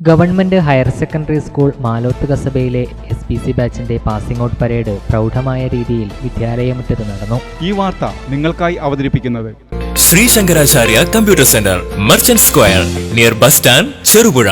Government higher secondary school Maloth കസബയിലെ SPC ബാച്ചിന്റെ passing out parade പ്രൗഢമായ രീതിയിൽ വിദ്യാലയമുറ്റത്ത് നടന്നു. ഈ വാർത്ത നിങ്ങൾക്കായി അവതരിപ്പിക്കുന്നത് Shri Shankaracharya computer centre, merchant square, near bus stand, Cherupuzha.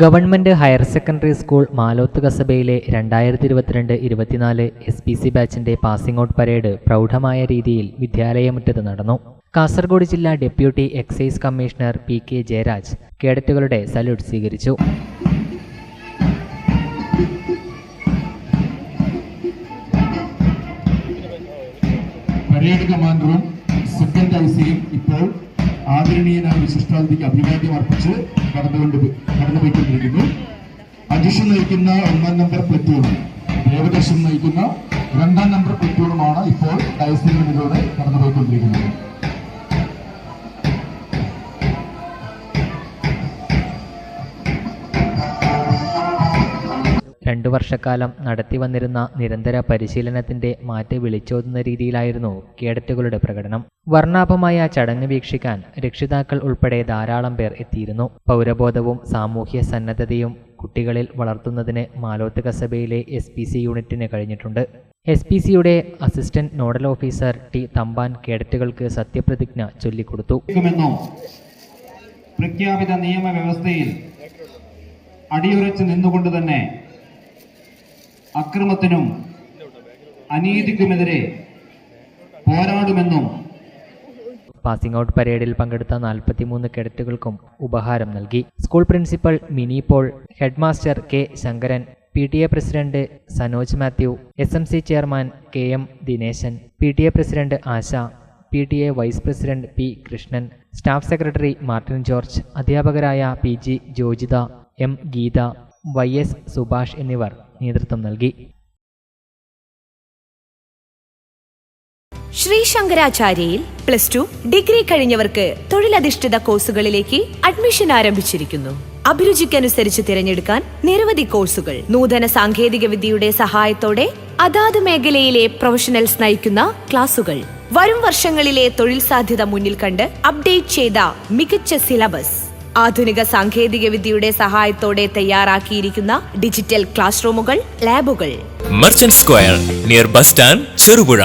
Government higher secondary school Maloth കസബയിലെ 2022-24 SPC ബാച്ചിന്റെ പാസിംഗ് ഔട്ട് പരേഡ് പ്രൗഢമായ രീതിയിൽ വിദ്യാലയമുറ്റത്ത് നടന്നു. കാസർഗോഡ് ജില്ലാ deputy excise commissioner PK Jayaraj കേഡറ്റുകളുടെ സല്യൂട്ട് സ്വീകരിച്ചു. പരേഡ് കമാൻഡറും സെക്കൻഡ് ഐസിയും ഇപ്പോൾ ആദരണീയനായ വിശിഷ്ടാതിഥിക്ക് അഭിവാദ്യം അർപ്പിച്ച് കടന്നുപോയിക്കൊണ്ടിരിക്കുന്നു. അധ്യക്ഷൻ നയിക്കുന്ന 1-ാം നമ്പർ പ്ലറ്റൂണും ദേവദർശൻ നയിക്കുന്ന 2-ാം നമ്പർ പ്ലറ്റൂണുമാണ് ഇപ്പോൾ ഡയസിന് മുന്നിലൂടെ കടന്നുപോയിക്കൊണ്ടിരിക്കുന്നത്. രണ്ടു വർഷക്കാലം നടത്തിവന്നിരുന്ന നിരന്തര പരിശീലനത്തിന്റെ മാറ്റ് വിളിച്ചോതുന്ന രീതിയിലായിരുന്നു കേഡറ്റുകളുടെ പ്രകടനം. വർണ്ണാഭമായ ചടങ്ങ് വീക്ഷിക്കാൻ രക്ഷിതാക്കൾ ഉൾപ്പെടെ ധാരാളം പേർ എത്തിയിരുന്നു. പൗരബോധവും സാമൂഹ്യ സന്നദ്ധതയും കുട്ടികളിൽ വളർത്തുന്നതിന് മാലോത്ത് കസബയിലെ SPC യൂണിറ്റിന് കഴിഞ്ഞിട്ടുണ്ട്. SPCയുടെ assistant nodal officer T Thampan കേഡറ്റുകൾക്ക് സത്യപ്രതിജ്ഞ ചൊല്ലിക്കൊടുത്തു. പ്രഖ്യാപിത നിയമവ്യവസ്ഥയിൽ അടിയുറച്ച് നിന്നുകൊണ്ട് തന്നെ അക്രമത്തിനും അനീതിക്കുമെതിരെ പോരാടുമെന്നും പാസിംഗ് ഔട്ട് പരേഡിൽ പങ്കെടുത്ത 43 കേഡറ്റുകൾക്കും ഉപഹാരം നൽകി. School principal Mini Paul, head master K Shankaran, PTA president Sanoj Mathew, SMC chairman KM Dineshan, PTA president Asha, PTA vice president P Krishnan, staff secretary Martin George, അധ്യാപകരായ PG Jojitha, M Geetha, YS Subhash എന്നിവർ നേതൃത്വം നൽകി. ശ്രീ ശങ്കരാചാര്യയിൽ +2 ഡിഗ്രി കഴിഞ്ഞവർക്ക് തൊഴിലധിഷ്ഠിത കോഴ്സുകളിലേക്ക് അഡ്മിഷൻ ആരംഭിച്ചിരിക്കുന്നു. അഭിരുചിക്കനുസരിച്ച് തിരഞ്ഞെടുക്കാൻ നിരവധി കോഴ്സുകൾ. നൂതന സാങ്കേതിക വിദ്യയുടെ സഹായത്തോടെ അതാത് മേഖലയിലെ പ്രൊഫഷണൽസ് നയിക്കുന്ന ക്ലാസുകൾ. വരും വർഷങ്ങളിലെ തൊഴിൽ സാധ്യത മുന്നിൽ കണ്ട് അപ്ഡേറ്റ് ചെയ്ത മികച്ച സിലബസ്. ആധുനിക സാങ്കേതിക വിദ്യയുടെ സഹായത്തോടെ തയ്യാറാക്കിയിരിക്കുന്ന ഡിജിറ്റൽ ക്ലാസ് റൂമുകൾ, ലാബുകൾ. Merchant square, near bus stand, Cherupuzha.